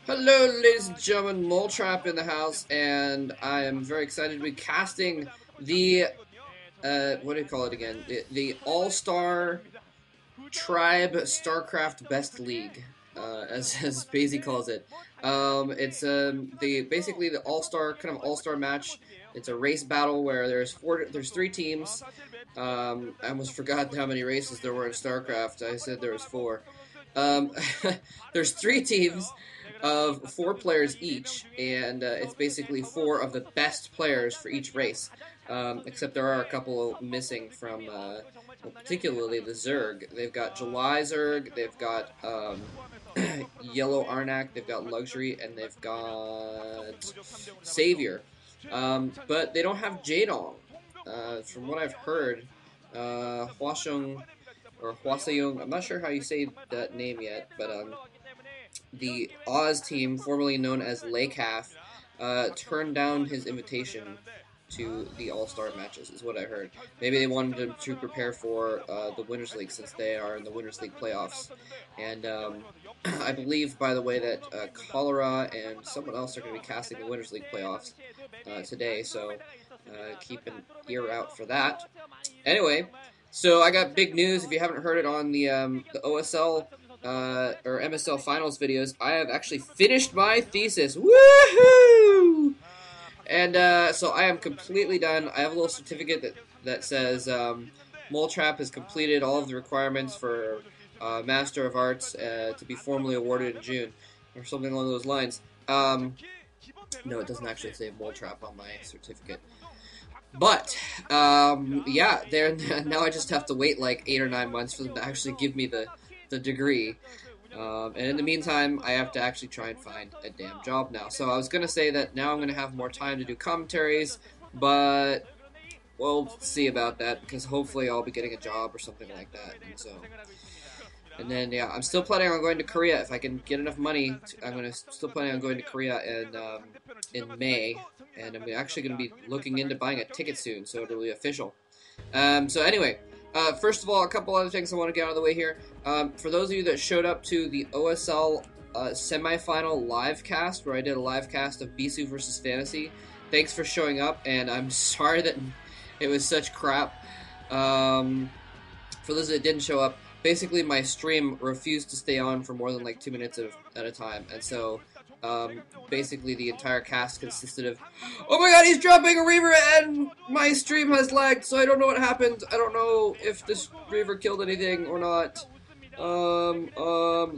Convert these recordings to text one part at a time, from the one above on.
Hello, ladies and gentlemen, Moletrap in the house, and I am very excited to be casting the, what do you call it again? The All-Star Tribe StarCraft Best League, as BeSt calls it. It's basically the all-star match. It's a race battle where there's three teams. I almost forgot how many races there were in StarCraft. I said there was four. Um, there's three teams of four players each, and it's basically four of the best players for each race. Except there are a couple missing from, particularly the Zerg. They've got Julyzerg, they've got Yellow Arnak, they've got Luxury, and they've got Savior. But they don't have Jadong. From what I've heard, Huasheng or Hwaseyong, I'm not sure how you say that name yet, but the Oz team, formerly known as Lakehaf, turned down his invitation to the All-Star matches, is what I heard. Maybe they wanted him to prepare for the Winners League, since they are in the Winners League playoffs. And I believe, by the way, that Cholera and someone else are going to be casting the Winners League playoffs today, so keep an ear out for that. Anyway, so I got big news. If you haven't heard it on the OSL or MSL finals videos, I have actually finished my thesis. Woohoo! And so I am completely done. I have a little certificate that says Moletrap has completed all of the requirements for Master of Arts to be formally awarded in June, or something along those lines. No, it doesn't actually say Moletrap on my certificate. But, yeah, now I just have to wait like 8 or 9 months for them to actually give me the degree. And in the meantime, I have to actually try and find a damn job now. So I was going to say that now I'm going to have more time to do commentaries, but we'll see about that, because hopefully I'll be getting a job or something like that. And then, yeah, I'm still planning on going to Korea. If I can get enough money, I'm still planning on going to Korea in May. And I'm actually going to be looking into buying a ticket soon, so it'll be official. So anyway, first of all, a couple other things I want to get out of the way here. For those of you that showed up to the OSL semifinal live cast, where I did a live cast of BeSt versus Fantasy, thanks for showing up, and I'm sorry that it was such crap. For those that didn't show up, basically my stream refused to stay on for more than like 2 minutes at a time, and so basically the entire cast consisted of, oh my god, he's dropping a Reaver and my stream has lagged, so I don't know what happened. I don't know if this Reaver killed anything or not.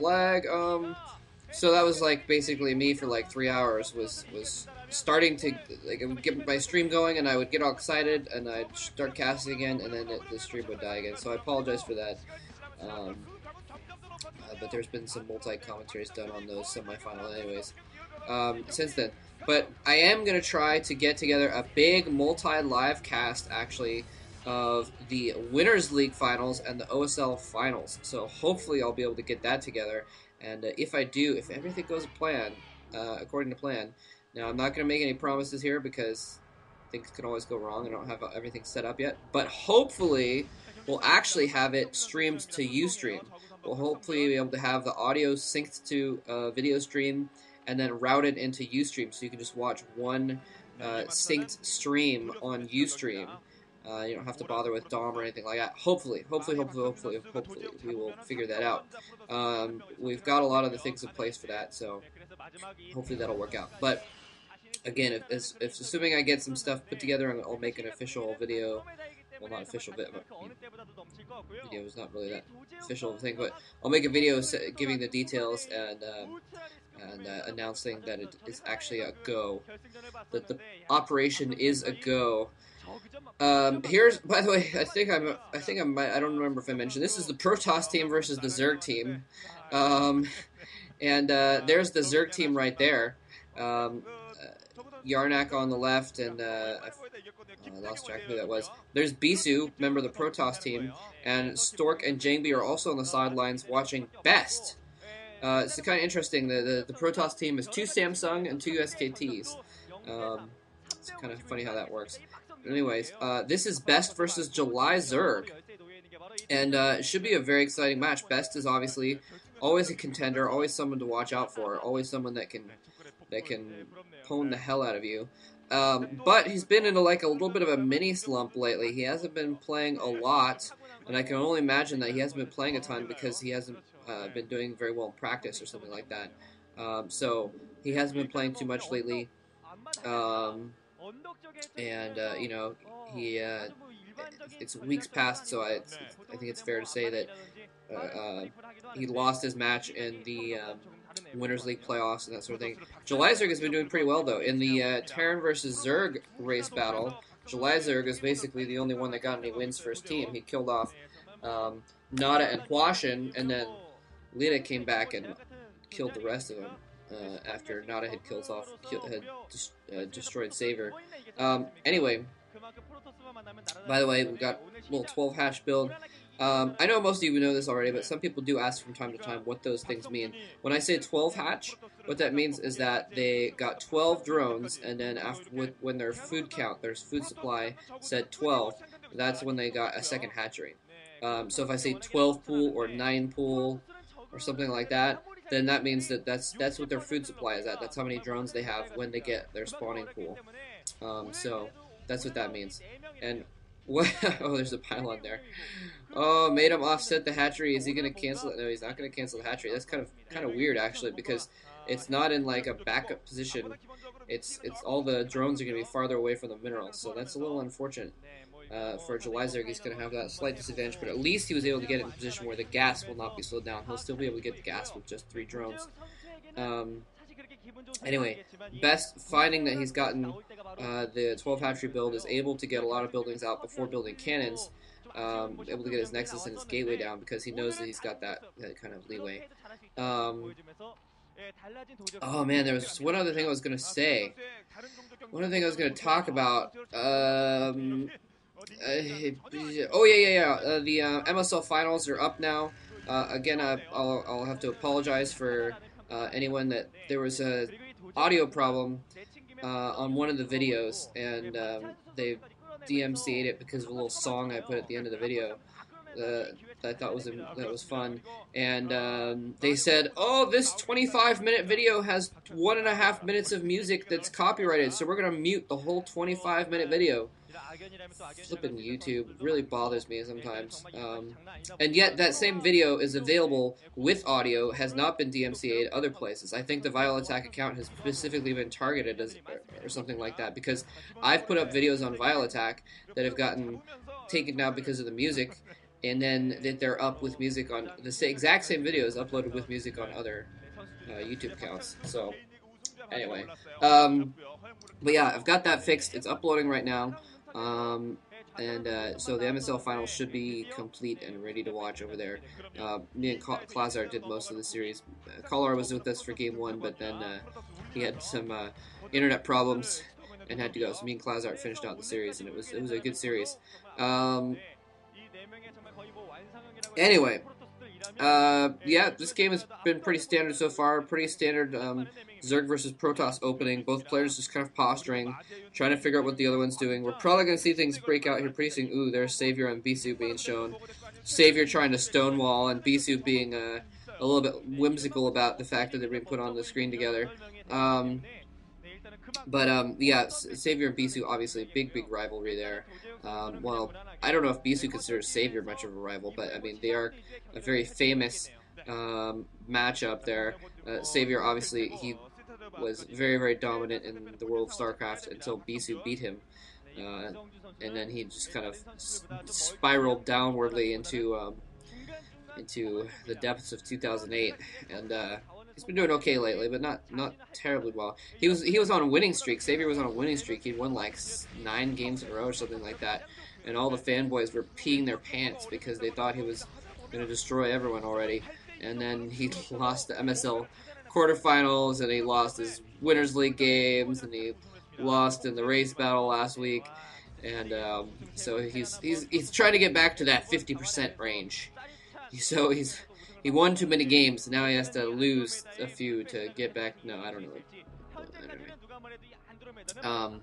Lag, so that was like basically me for like 3 hours was starting to, like, I would get my stream going and I would get all excited and I'd start casting again, and then the stream would die again, so I apologize for that. But there's been some multi-commentaries done on those semifinal anyways since then. But I am going to try to get together a big multi-live cast, actually, of the Winners League finals and the OSL finals. So hopefully I'll be able to get that together. And if I do, if everything goes according to plan, now I'm not going to make any promises here because things can always go wrong. I don't have everything set up yet. But hopefully we'll actually have it streamed to Ustream. We'll hopefully be able to have the audio synced to a video stream and then routed into Ustream, so you can just watch one synced stream on Ustream. You don't have to bother with DOM or anything like that. Hopefully, we will figure that out. We've got a lot of the things in place for that, so hopefully that'll work out. But again, if assuming I get some stuff put together, I'll make an official video. Well, not official, but video is not really that official thing, but I'll make a video giving the details and announcing that it is actually a go, that the operation is a go. Here's, by the way, I don't remember if I mentioned, this is the Protoss team versus the Zerg team, and there's the Zerg team right there. Yarnak on the left, and I lost track of who that was. There's Bisu, member of the Protoss team, and Stork and Jangbi are also on the sidelines watching BeSt. It's kind of interesting. The Protoss team is 2 Samsung and 2 SKTs. It's kind of funny how that works. But anyways, this is BeSt versus Julyzerg. And it should be a very exciting match. BeSt is obviously always a contender, always someone to watch out for, always someone that can pwn the hell out of you. But he's been in a little bit of a mini slump lately. He hasn't been playing a lot, and I can only imagine that he hasn't been playing a ton because he hasn't been doing very well in practice or something like that. So he hasn't been playing too much lately. You know, it's weeks past, so I think it's fair to say that he lost his match in the Winners League playoffs and that sort of thing. Julyzerg has been doing pretty well, though. In the Terran versus Zerg race battle, Julyzerg is basically the only one that got any wins for his team. He killed off Nada and Huashin, and then Lita came back and killed the rest of them after Nada had destroyed Savior. Anyway, by the way, we got a little 12 hatch build. I know most of you know this already, but some people do ask from time to time what those things mean. When I say 12 hatch, what that means is that they got 12 drones, and then when their food count, their food supply said 12, that's when they got a second hatchery. So if I say 12 pool or 9 pool or something like that, then that means that that's what their food supply is at. That's how many drones they have when they get their spawning pool. So that's what that means. And what? Oh, there's a pylon there. Oh, made him offset the hatchery. Is he going to cancel it? No, he's not going to cancel the hatchery. That's kind of weird, actually, because it's not in like a backup position. It's all the drones are going to be farther away from the minerals, so that's a little unfortunate. For Julyzerg, he's going to have that slight disadvantage, but at least he was able to get it in a position where the gas will not be slowed down. He'll still be able to get the gas with just 3 drones. Anyway, BeSt, finding that he's gotten the 12 hatchery build, is able to get a lot of buildings out before building cannons, able to get his nexus and his gateway down because he knows that he's got that kind of leeway. Oh man, there was one other thing I was going to say. One other thing I was going to talk about. The MSL finals are up now. Again, I'll have to apologize for anyone that there was a audio problem on one of the videos, and they DMCA'd it because of a little song I put at the end of the video that I thought was fun. And they said, "Oh, this 25-minute video has 1.5 minutes of music that's copyrighted, so we're gonna mute the whole 25-minute video." Flipping YouTube really bothers me sometimes. And yet that same video is available with audio, has not been DMCA'd other places. I think the Vile Attack account has specifically been targeted or something like that, because I've put up videos on Vile Attack that have gotten taken down because of the music, and then that they're up with music on the exact same videos uploaded with music on other YouTube accounts. So anyway, but yeah, I've got that fixed. It's uploading right now. So the MSL finals should be complete and ready to watch over there. Me and Klazar did most of the series. Kolar was with us for game 1, but then he had some internet problems and had to go. So me and Klazar finished out the series, and it was a good series. Anyway, yeah, this game has been pretty standard so far. Pretty standard Zerg versus Protoss opening. Both players just kind of posturing, trying to figure out what the other one's doing. We're probably going to see things break out here pretty soon. Ooh, there's Savior and BeSt being shown. Savior trying to stonewall, and BeSt being a little bit whimsical about the fact that they're being put on the screen together. Yeah, Savior and BeSt, obviously, big rivalry there. Well, I don't know if BeSt considers Savior much of a rival, but, I mean, they are a very famous matchup there. Savior, obviously, he was very, very dominant in the world of StarCraft until BeSt beat him. And then he just kind of spiraled downwardly into the depths of 2008. And he's been doing okay lately, but not terribly well. He was on a winning streak. Savior was on a winning streak. He'd won like 9 games in a row or something like that. And all the fanboys were peeing their pants because they thought he was going to destroy everyone already. And then he lost the MSL quarterfinals, and he lost his Winners League games, and he lost in the race battle last week. And so he's trying to get back to that 50% range. So he won too many games. Now he has to lose a few to get back. No, I don't know.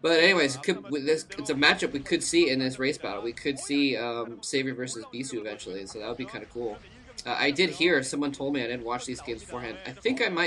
But anyways, it's a matchup we could see in this race battle. We could see Savior versus BeSt eventually, so that would be kind of cool. I did hear, someone told me, I didn't watch these games beforehand. I think I might